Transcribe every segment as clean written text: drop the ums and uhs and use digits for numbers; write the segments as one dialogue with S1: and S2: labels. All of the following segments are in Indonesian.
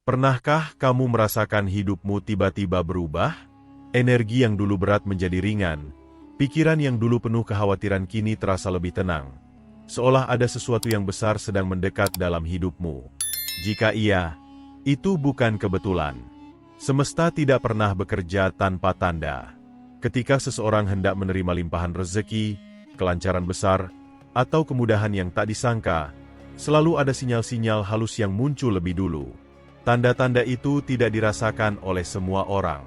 S1: Pernahkah kamu merasakan hidupmu tiba-tiba berubah? Energi yang dulu berat menjadi ringan, pikiran yang dulu penuh kekhawatiran kini terasa lebih tenang. Seolah ada sesuatu yang besar sedang mendekat dalam hidupmu. Jika iya, itu bukan kebetulan. Semesta tidak pernah bekerja tanpa tanda. Ketika seseorang hendak menerima limpahan rezeki, kelancaran besar, atau kemudahan yang tak disangka, selalu ada sinyal-sinyal halus yang muncul lebih dulu. Tanda-tanda itu tidak dirasakan oleh semua orang.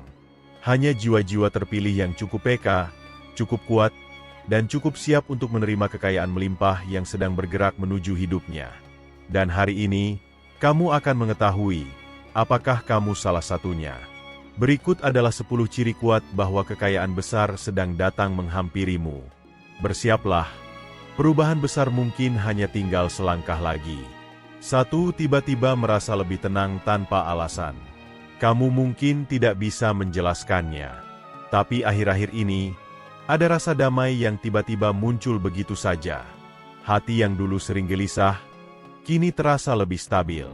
S1: Hanya jiwa-jiwa terpilih yang cukup peka, cukup kuat, dan cukup siap untuk menerima kekayaan melimpah yang sedang bergerak menuju hidupnya. Dan hari ini, kamu akan mengetahui, apakah kamu salah satunya. Berikut adalah 10 ciri kuat bahwa kekayaan besar sedang datang menghampirimu. Bersiaplah, perubahan besar mungkin hanya tinggal selangkah lagi. 1. Tiba-tiba merasa lebih tenang tanpa alasan. Kamu mungkin tidak bisa menjelaskannya. Tapi akhir-akhir ini, ada rasa damai yang tiba-tiba muncul begitu saja. Hati yang dulu sering gelisah, kini terasa lebih stabil.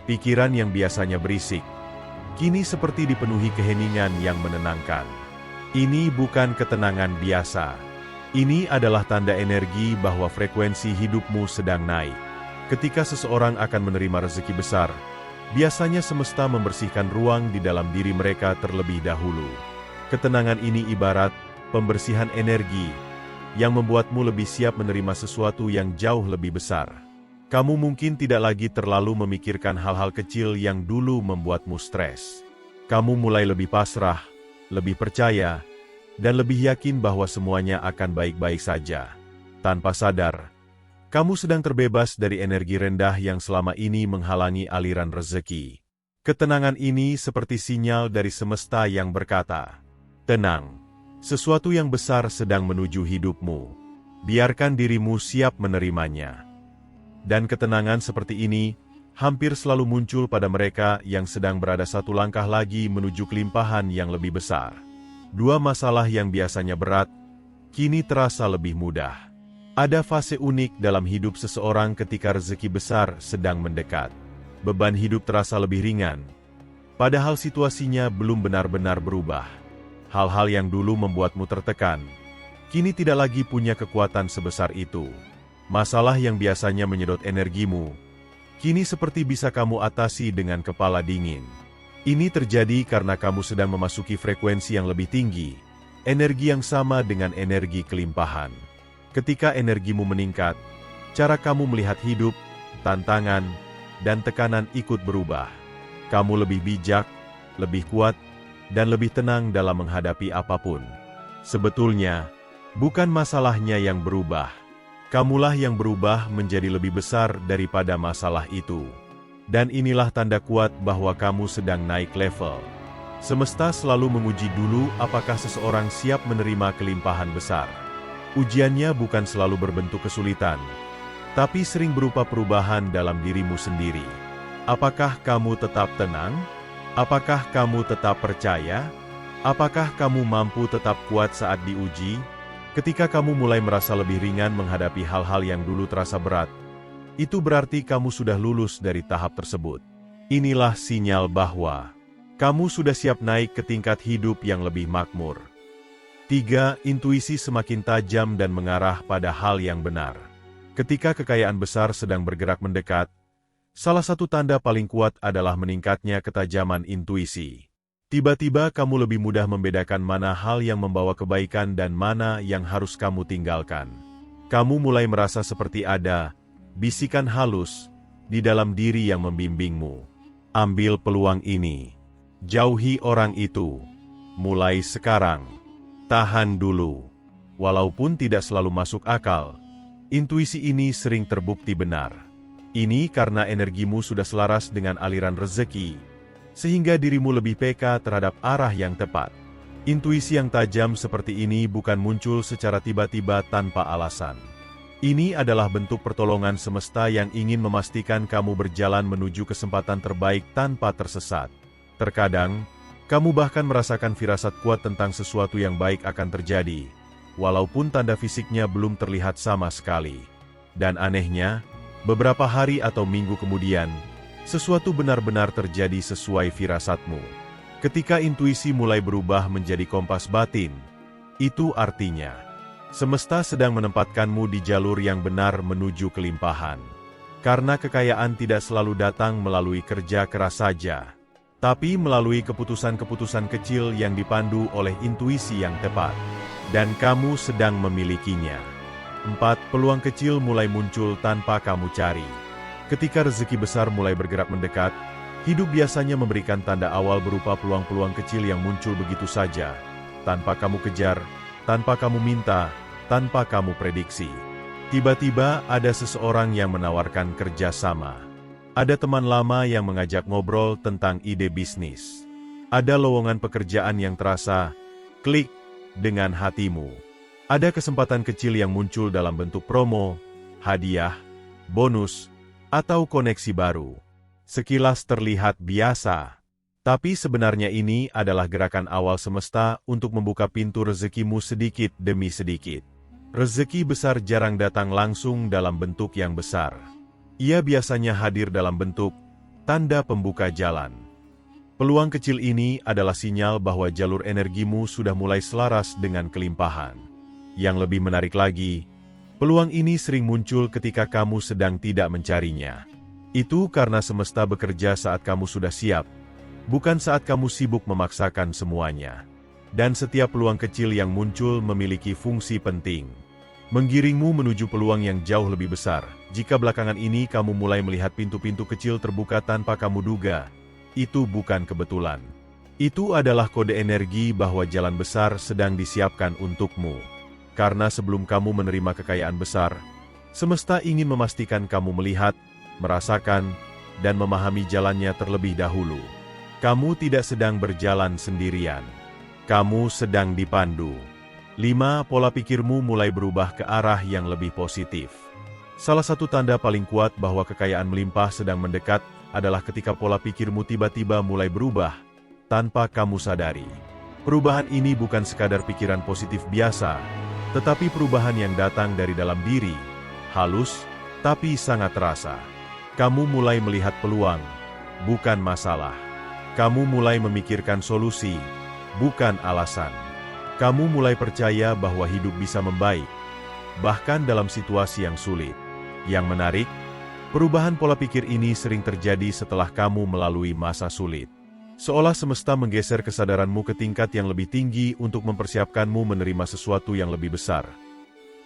S1: Pikiran yang biasanya berisik, kini seperti dipenuhi keheningan yang menenangkan. Ini bukan ketenangan biasa. Ini adalah tanda energi bahwa frekuensi hidupmu sedang naik. Ketika seseorang akan menerima rezeki besar, biasanya semesta membersihkan ruang di dalam diri mereka terlebih dahulu. Ketenangan ini ibarat pembersihan energi yang membuatmu lebih siap menerima sesuatu yang jauh lebih besar. Kamu mungkin tidak lagi terlalu memikirkan hal-hal kecil yang dulu membuatmu stres. Kamu mulai lebih pasrah, lebih percaya, dan lebih yakin bahwa semuanya akan baik-baik saja. Tanpa sadar, kamu sedang terbebas dari energi rendah yang selama ini menghalangi aliran rezeki. Ketenangan ini seperti sinyal dari semesta yang berkata, "Tenang, sesuatu yang besar sedang menuju hidupmu. Biarkan dirimu siap menerimanya." Dan ketenangan seperti ini hampir selalu muncul pada mereka yang sedang berada satu langkah lagi menuju kelimpahan yang lebih besar. 2. Masalah yang biasanya berat, kini terasa lebih mudah. Ada fase unik dalam hidup seseorang ketika rezeki besar sedang mendekat. Beban hidup terasa lebih ringan, padahal situasinya belum benar-benar berubah. Hal-hal yang dulu membuatmu tertekan, kini tidak lagi punya kekuatan sebesar itu. Masalah yang biasanya menyedot energimu, kini seperti bisa kamu atasi dengan kepala dingin. Ini terjadi karena kamu sedang memasuki frekuensi yang lebih tinggi, energi yang sama dengan energi kelimpahan. Ketika energimu meningkat, cara kamu melihat hidup, tantangan, dan tekanan ikut berubah. Kamu lebih bijak, lebih kuat, dan lebih tenang dalam menghadapi apapun. Sebetulnya, bukan masalahnya yang berubah. Kamulah yang berubah menjadi lebih besar daripada masalah itu. Dan inilah tanda kuat bahwa kamu sedang naik level. Semesta selalu menguji dulu apakah seseorang siap menerima kelimpahan besar. Ujiannya bukan selalu berbentuk kesulitan, tapi sering berupa perubahan dalam dirimu sendiri. Apakah kamu tetap tenang? Apakah kamu tetap percaya? Apakah kamu mampu tetap kuat saat diuji? Ketika kamu mulai merasa lebih ringan menghadapi hal-hal yang dulu terasa berat, itu berarti kamu sudah lulus dari tahap tersebut. Inilah sinyal bahwa kamu sudah siap naik ke tingkat hidup yang lebih makmur. 3. Intuisi semakin tajam dan mengarah pada hal yang benar. Ketika kekayaan besar sedang bergerak mendekat, salah satu tanda paling kuat adalah meningkatnya ketajaman intuisi. Tiba-tiba kamu lebih mudah membedakan mana hal yang membawa kebaikan dan mana yang harus kamu tinggalkan. Kamu mulai merasa seperti ada bisikan halus di dalam diri yang membimbingmu. Ambil peluang ini. Jauhi orang itu. Mulai sekarang. Tahan dulu. Walaupun tidak selalu masuk akal, intuisi ini sering terbukti benar. Ini karena energimu sudah selaras dengan aliran rezeki, sehingga dirimu lebih peka terhadap arah yang tepat. Intuisi yang tajam seperti ini bukan muncul secara tiba-tiba tanpa alasan. Ini adalah bentuk pertolongan semesta yang ingin memastikan kamu berjalan menuju kesempatan terbaik tanpa tersesat. Terkadang, kamu bahkan merasakan firasat kuat tentang sesuatu yang baik akan terjadi, walaupun tanda fisiknya belum terlihat sama sekali. Dan anehnya, beberapa hari atau minggu kemudian, Sesuatu benar-benar terjadi sesuai firasatmu. Ketika intuisi mulai berubah menjadi kompas batin, itu artinya semesta sedang menempatkanmu di jalur yang benar menuju kelimpahan. Karena kekayaan tidak selalu datang melalui kerja keras saja, tapi melalui keputusan-keputusan kecil yang dipandu oleh intuisi yang tepat. Dan kamu sedang memilikinya. 4. Peluang kecil mulai muncul tanpa kamu cari. Ketika rezeki besar mulai bergerak mendekat, hidup biasanya memberikan tanda awal berupa peluang-peluang kecil yang muncul begitu saja, tanpa kamu kejar, tanpa kamu minta, tanpa kamu prediksi. Tiba-tiba ada seseorang yang menawarkan kerjasama. Ada teman lama yang mengajak ngobrol tentang ide bisnis. Ada lowongan pekerjaan yang terasa klik dengan hatimu. Ada kesempatan kecil yang muncul dalam bentuk promo, hadiah, bonus, atau koneksi baru. Sekilas terlihat biasa, tapi sebenarnya ini adalah gerakan awal semesta untuk membuka pintu rezekimu sedikit demi sedikit. Rezeki besar jarang datang langsung dalam bentuk yang besar. Ia biasanya hadir dalam bentuk tanda pembuka jalan. Peluang kecil ini adalah sinyal bahwa jalur energimu sudah mulai selaras dengan kelimpahan. Yang lebih menarik lagi, peluang ini sering muncul ketika kamu sedang tidak mencarinya. Itu karena semesta bekerja saat kamu sudah siap, bukan saat kamu sibuk memaksakan semuanya. Dan setiap peluang kecil yang muncul memiliki fungsi penting. Menggiringmu menuju peluang yang jauh lebih besar. Jika belakangan ini kamu mulai melihat pintu-pintu kecil terbuka tanpa kamu duga, itu bukan kebetulan. Itu adalah kode energi bahwa jalan besar sedang disiapkan untukmu. Karena sebelum kamu menerima kekayaan besar, semesta ingin memastikan kamu melihat, merasakan, dan memahami jalannya terlebih dahulu. Kamu tidak sedang berjalan sendirian. Kamu sedang dipandu. 5. Pola pikirmu mulai berubah ke arah yang lebih positif. Salah satu tanda paling kuat bahwa kekayaan melimpah sedang mendekat adalah ketika pola pikirmu tiba-tiba mulai berubah, tanpa kamu sadari. Perubahan ini bukan sekadar pikiran positif biasa, tetapi perubahan yang datang dari dalam diri, halus, tapi sangat terasa. Kamu mulai melihat peluang, bukan masalah. Kamu mulai memikirkan solusi, bukan alasan. Kamu mulai percaya bahwa hidup bisa membaik, bahkan dalam situasi yang sulit. Yang menarik, perubahan pola pikir ini sering terjadi setelah kamu melalui masa sulit. Seolah semesta menggeser kesadaranmu ke tingkat yang lebih tinggi untuk mempersiapkanmu menerima sesuatu yang lebih besar.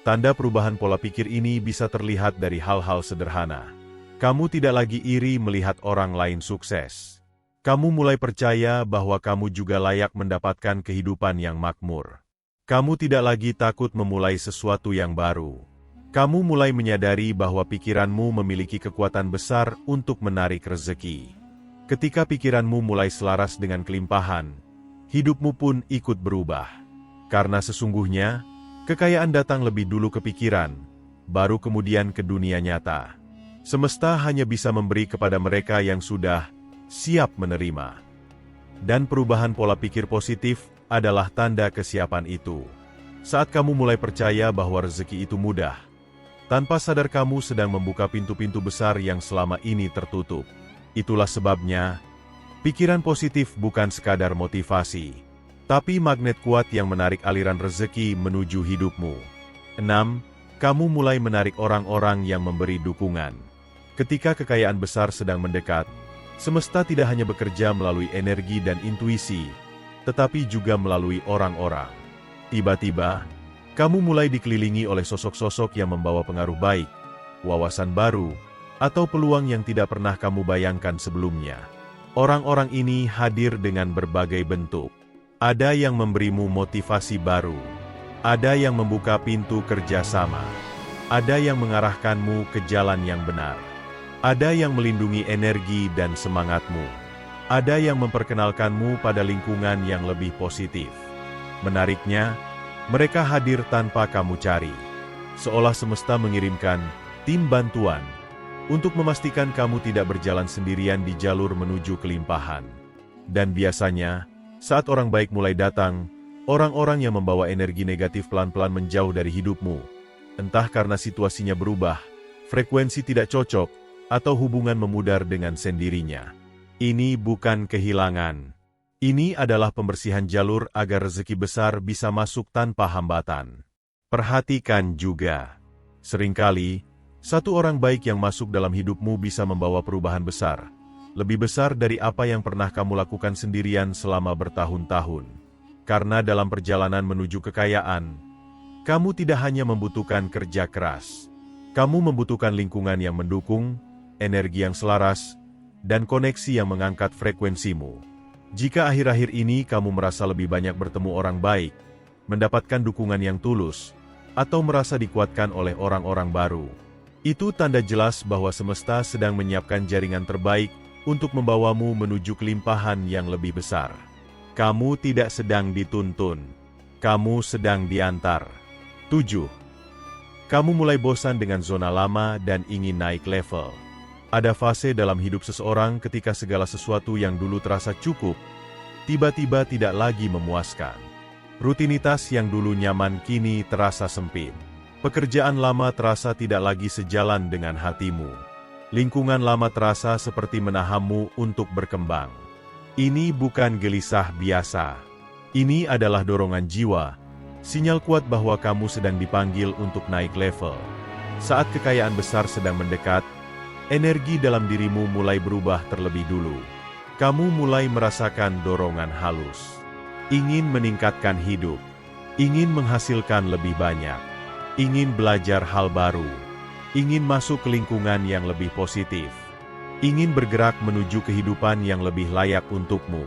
S1: Tanda perubahan pola pikir ini bisa terlihat dari hal-hal sederhana. Kamu tidak lagi iri melihat orang lain sukses. Kamu mulai percaya bahwa kamu juga layak mendapatkan kehidupan yang makmur. Kamu tidak lagi takut memulai sesuatu yang baru. Kamu mulai menyadari bahwa pikiranmu memiliki kekuatan besar untuk menarik rezeki. Ketika pikiranmu mulai selaras dengan kelimpahan, hidupmu pun ikut berubah. Karena sesungguhnya, kekayaan datang lebih dulu ke pikiran, baru kemudian ke dunia nyata. Semesta hanya bisa memberi kepada mereka yang sudah siap menerima. Dan perubahan pola pikir positif adalah tanda kesiapan itu. Saat kamu mulai percaya bahwa rezeki itu mudah, tanpa sadar kamu sedang membuka pintu-pintu besar yang selama ini tertutup. Itulah sebabnya, pikiran positif bukan sekadar motivasi, tapi magnet kuat yang menarik aliran rezeki menuju hidupmu. 6. Kamu mulai menarik orang-orang yang memberi dukungan. Ketika kekayaan besar sedang mendekat, semesta tidak hanya bekerja melalui energi dan intuisi, tetapi juga melalui orang-orang. Tiba-tiba, kamu mulai dikelilingi oleh sosok-sosok yang membawa pengaruh baik, wawasan baru, atau peluang yang tidak pernah kamu bayangkan sebelumnya. Orang-orang ini hadir dengan berbagai bentuk. Ada yang memberimu motivasi baru. Ada yang membuka pintu kerjasama. Ada yang mengarahkanmu ke jalan yang benar. Ada yang melindungi energi dan semangatmu. Ada yang memperkenalkanmu pada lingkungan yang lebih positif. Menariknya, mereka hadir tanpa kamu cari. Seolah semesta mengirimkan tim bantuan untuk memastikan kamu tidak berjalan sendirian di jalur menuju kelimpahan. Dan biasanya, saat orang baik mulai datang, orang-orang yang membawa energi negatif pelan-pelan menjauh dari hidupmu. Entah karena situasinya berubah, frekuensi tidak cocok, atau hubungan memudar dengan sendirinya. Ini bukan kehilangan. Ini adalah pembersihan jalur agar rezeki besar bisa masuk tanpa hambatan. Perhatikan juga, seringkali, satu orang baik yang masuk dalam hidupmu bisa membawa perubahan besar, lebih besar dari apa yang pernah kamu lakukan sendirian selama bertahun-tahun. Karena dalam perjalanan menuju kekayaan, kamu tidak hanya membutuhkan kerja keras. Kamu membutuhkan lingkungan yang mendukung, energi yang selaras, dan koneksi yang mengangkat frekuensimu. Jika akhir-akhir ini kamu merasa lebih banyak bertemu orang baik, mendapatkan dukungan yang tulus, atau merasa dikuatkan oleh orang-orang baru, itu tanda jelas bahwa semesta sedang menyiapkan jaringan terbaik untuk membawamu menuju kelimpahan yang lebih besar. Kamu tidak sedang dituntun, kamu sedang diantar. 7. Kamu mulai bosan dengan zona lama dan ingin naik level. Ada fase dalam hidup seseorang ketika segala sesuatu yang dulu terasa cukup, tiba-tiba tidak lagi memuaskan. Rutinitas yang dulu nyaman kini terasa sempit. Pekerjaan lama terasa tidak lagi sejalan dengan hatimu. Lingkungan lama terasa seperti menahanmu untuk berkembang. Ini bukan gelisah biasa. Ini adalah dorongan jiwa, sinyal kuat bahwa kamu sedang dipanggil untuk naik level. Saat kekayaan besar sedang mendekat, energi dalam dirimu mulai berubah terlebih dulu. Kamu mulai merasakan dorongan halus. Ingin meningkatkan hidup. Ingin menghasilkan lebih banyak. Ingin belajar hal baru. Ingin masuk ke lingkungan yang lebih positif. Ingin bergerak menuju kehidupan yang lebih layak untukmu.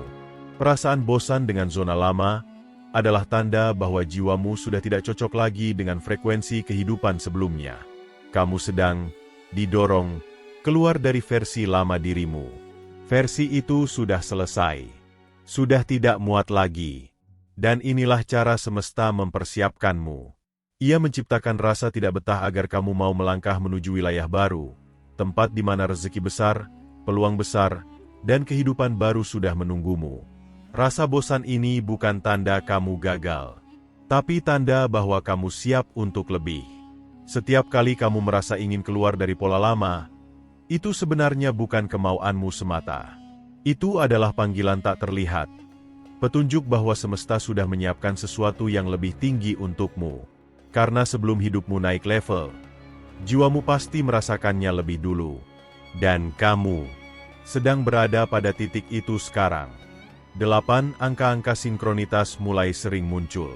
S1: Perasaan bosan dengan zona lama adalah tanda bahwa jiwamu sudah tidak cocok lagi dengan frekuensi kehidupan sebelumnya. Kamu sedang didorong keluar dari versi lama dirimu. Versi itu sudah selesai. Sudah tidak muat lagi. Dan inilah cara semesta mempersiapkanmu. Ia menciptakan rasa tidak betah agar kamu mau melangkah menuju wilayah baru, tempat di mana rezeki besar, peluang besar, dan kehidupan baru sudah menunggumu. Rasa bosan ini bukan tanda kamu gagal, tapi tanda bahwa kamu siap untuk lebih. Setiap kali kamu merasa ingin keluar dari pola lama, itu sebenarnya bukan kemauanmu semata. Itu adalah panggilan tak terlihat. Petunjuk bahwa semesta sudah menyiapkan sesuatu yang lebih tinggi untukmu. Karena sebelum hidupmu naik level, jiwamu pasti merasakannya lebih dulu. Dan kamu sedang berada pada titik itu sekarang. 8. Angka-angka sinkronitas mulai sering muncul.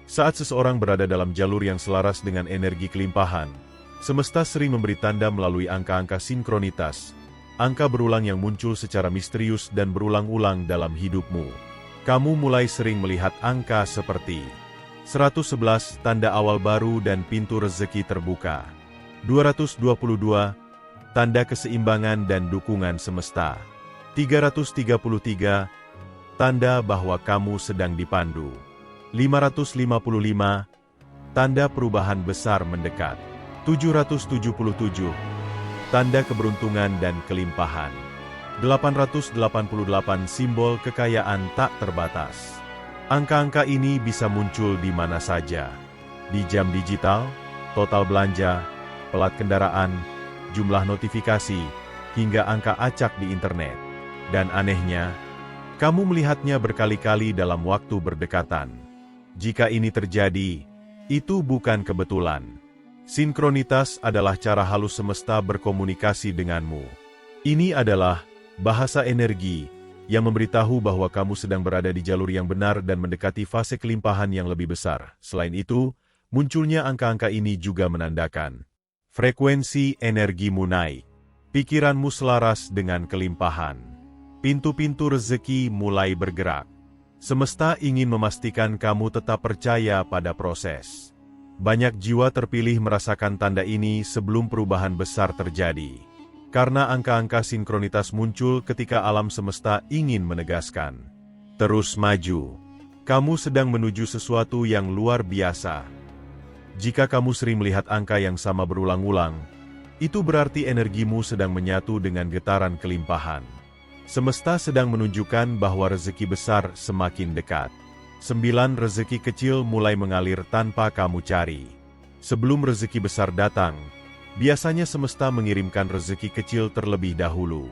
S1: Saat seseorang berada dalam jalur yang selaras dengan energi kelimpahan, semesta sering memberi tanda melalui angka-angka sinkronitas, angka berulang yang muncul secara misterius dan berulang-ulang dalam hidupmu. Kamu mulai sering melihat angka seperti 111, tanda awal baru dan pintu rezeki terbuka. 222, tanda keseimbangan dan dukungan semesta. 333, tanda bahwa kamu sedang dipandu. 555, tanda perubahan besar mendekat. 777, tanda keberuntungan dan kelimpahan. 888, simbol kekayaan tak terbatas. Angka-angka ini bisa muncul di mana saja. Di jam digital, total belanja, pelat kendaraan, jumlah notifikasi, hingga angka acak di internet. Dan anehnya, kamu melihatnya berkali-kali dalam waktu berdekatan. Jika ini terjadi, itu bukan kebetulan. Sinkronitas adalah cara halus semesta berkomunikasi denganmu. Ini adalah bahasa energi yang memberitahu bahwa kamu sedang berada di jalur yang benar dan mendekati fase kelimpahan yang lebih besar. Selain itu, munculnya angka-angka ini juga menandakan frekuensi energimu naik. Pikiranmu selaras dengan kelimpahan. Pintu-pintu rezeki mulai bergerak. Semesta ingin memastikan kamu tetap percaya pada proses. Banyak jiwa terpilih merasakan tanda ini sebelum perubahan besar terjadi. Karena angka-angka sinkronitas muncul ketika alam semesta ingin menegaskan. Terus maju. Kamu sedang menuju sesuatu yang luar biasa. Jika kamu sering melihat angka yang sama berulang-ulang, itu berarti energimu sedang menyatu dengan getaran kelimpahan. Semesta sedang menunjukkan bahwa rezeki besar semakin dekat. 9. Rezeki kecil mulai mengalir tanpa kamu cari. Sebelum rezeki besar datang, Biasanya semesta mengirimkan rezeki kecil terlebih dahulu.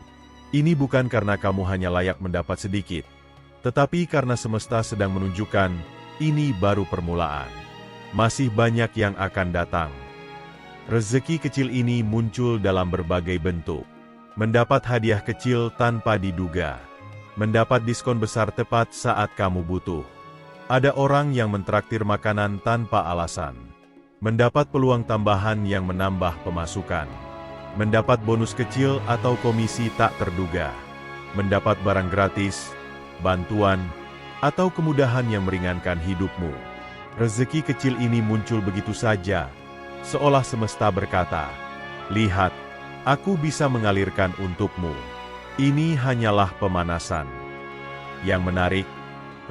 S1: Ini bukan karena kamu hanya layak mendapat sedikit, tetapi karena semesta sedang menunjukkan, ini baru permulaan. Masih banyak yang akan datang. Rezeki kecil ini muncul dalam berbagai bentuk. Mendapat hadiah kecil tanpa diduga. Mendapat diskon besar tepat saat kamu butuh. Ada orang yang mentraktir makanan tanpa alasan. Mendapat peluang tambahan yang menambah pemasukan. Mendapat bonus kecil atau komisi tak terduga. Mendapat barang gratis, bantuan, atau kemudahan yang meringankan hidupmu. Rezeki kecil ini muncul begitu saja, seolah semesta berkata, "Lihat, aku bisa mengalirkan untukmu. Ini hanyalah pemanasan." Yang menarik,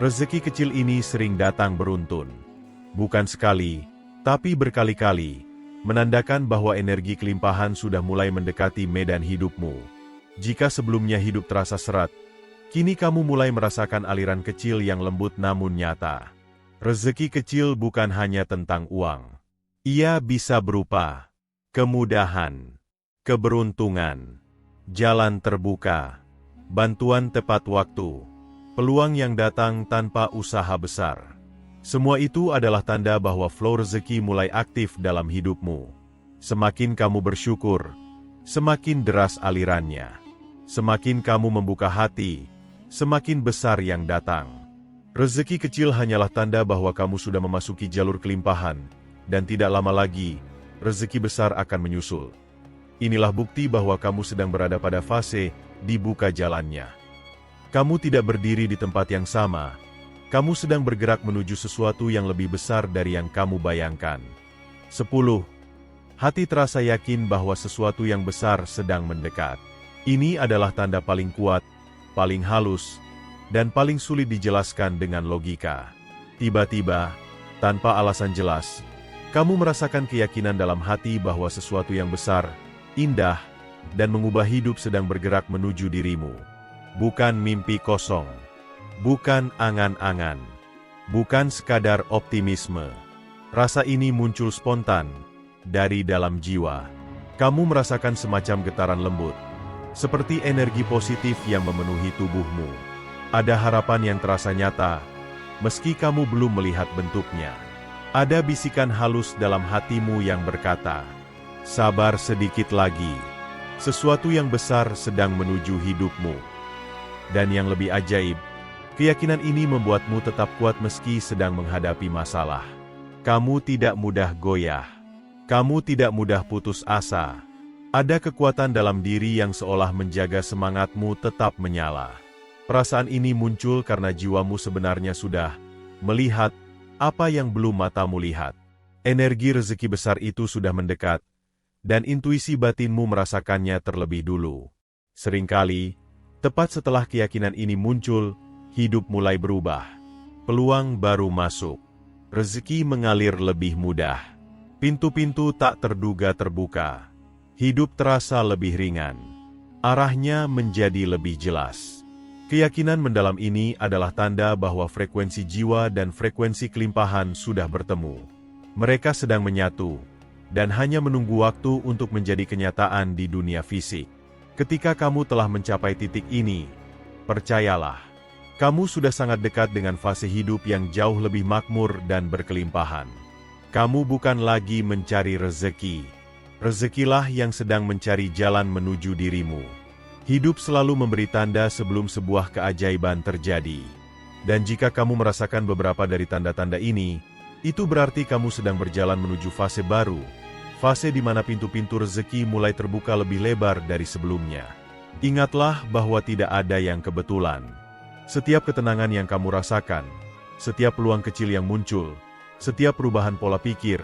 S1: rezeki kecil ini sering datang beruntun. Bukan sekali, tapi berkali-kali, menandakan bahwa energi kelimpahan sudah mulai mendekati medan hidupmu. Jika sebelumnya hidup terasa seret, kini kamu mulai merasakan aliran kecil yang lembut namun nyata. Rezeki kecil bukan hanya tentang uang. Ia bisa berupa kemudahan, keberuntungan, jalan terbuka, bantuan tepat waktu, peluang yang datang tanpa usaha besar. Semua itu adalah tanda bahwa flow rezeki mulai aktif dalam hidupmu. Semakin kamu bersyukur, semakin deras alirannya. Semakin kamu membuka hati, semakin besar yang datang. Rezeki kecil hanyalah tanda bahwa kamu sudah memasuki jalur kelimpahan, dan tidak lama lagi, rezeki besar akan menyusul. Inilah bukti bahwa kamu sedang berada pada fase dibuka jalannya. Kamu tidak berdiri di tempat yang sama. Kamu sedang bergerak menuju sesuatu yang lebih besar dari yang kamu bayangkan. 10. Hati terasa yakin bahwa sesuatu yang besar sedang mendekat. Ini adalah tanda paling kuat, paling halus, dan paling sulit dijelaskan dengan logika. Tiba-tiba, tanpa alasan jelas, kamu merasakan keyakinan dalam hati bahwa sesuatu yang besar, indah, dan mengubah hidup sedang bergerak menuju dirimu. Bukan mimpi kosong. Bukan angan-angan. Bukan sekadar optimisme. Rasa ini muncul spontan, dari dalam jiwa. Kamu merasakan semacam getaran lembut, seperti energi positif yang memenuhi tubuhmu. Ada harapan yang terasa nyata, meski kamu belum melihat bentuknya. Ada bisikan halus dalam hatimu yang berkata, "Sabar sedikit lagi. Sesuatu yang besar sedang menuju hidupmu." Dan yang lebih ajaib, keyakinan ini membuatmu tetap kuat meski sedang menghadapi masalah. Kamu tidak mudah goyah. Kamu tidak mudah putus asa. Ada kekuatan dalam diri yang seolah menjaga semangatmu tetap menyala. Perasaan ini muncul karena jiwamu sebenarnya sudah melihat apa yang belum matamu lihat. Energi rezeki besar itu sudah mendekat, dan intuisi batinmu merasakannya terlebih dulu. Seringkali, tepat setelah keyakinan ini muncul, hidup mulai berubah. Peluang baru masuk. Rezeki mengalir lebih mudah. Pintu-pintu tak terduga terbuka. Hidup terasa lebih ringan. Arahnya menjadi lebih jelas. Keyakinan mendalam ini adalah tanda bahwa frekuensi jiwa dan frekuensi kelimpahan sudah bertemu. Mereka sedang menyatu, dan hanya menunggu waktu untuk menjadi kenyataan di dunia fisik. Ketika kamu telah mencapai titik ini, percayalah, kamu sudah sangat dekat dengan fase hidup yang jauh lebih makmur dan berkelimpahan. Kamu bukan lagi mencari rezeki. Rezekilah yang sedang mencari jalan menuju dirimu. Hidup selalu memberi tanda sebelum sebuah keajaiban terjadi. Dan jika kamu merasakan beberapa dari tanda-tanda ini, itu berarti kamu sedang berjalan menuju fase baru. Fase di mana pintu-pintu rezeki mulai terbuka lebih lebar dari sebelumnya. Ingatlah bahwa tidak ada yang kebetulan. Setiap ketenangan yang kamu rasakan, setiap peluang kecil yang muncul, setiap perubahan pola pikir,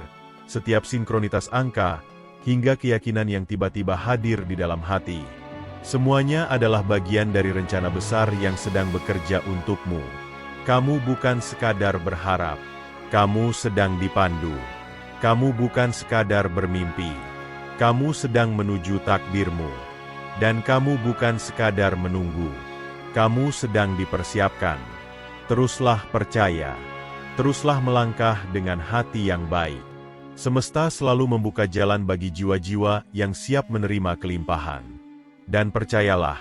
S1: setiap sinkronitas angka, hingga keyakinan yang tiba-tiba hadir di dalam hati. Semuanya adalah bagian dari rencana besar yang sedang bekerja untukmu. Kamu bukan sekadar berharap. Kamu sedang dipandu. Kamu bukan sekadar bermimpi. Kamu sedang menuju takdirmu. Dan kamu bukan sekadar menunggu. Kamu sedang dipersiapkan. Teruslah percaya. Teruslah melangkah dengan hati yang baik. Semesta selalu membuka jalan bagi jiwa-jiwa yang siap menerima kelimpahan. Dan percayalah,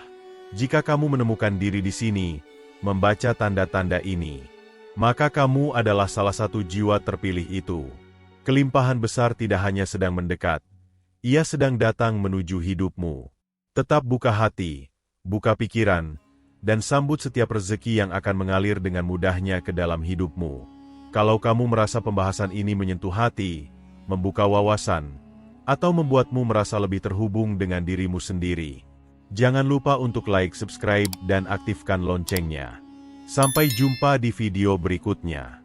S1: jika kamu menemukan diri di sini, membaca tanda-tanda ini, maka kamu adalah salah satu jiwa terpilih itu. Kelimpahan besar tidak hanya sedang mendekat, ia sedang datang menuju hidupmu. Tetap buka hati, buka pikiran, dan sambut setiap rezeki yang akan mengalir dengan mudahnya ke dalam hidupmu. Kalau kamu merasa pembahasan ini menyentuh hati, membuka wawasan, atau membuatmu merasa lebih terhubung dengan dirimu sendiri, jangan lupa untuk like, subscribe, dan aktifkan loncengnya. Sampai jumpa di video berikutnya.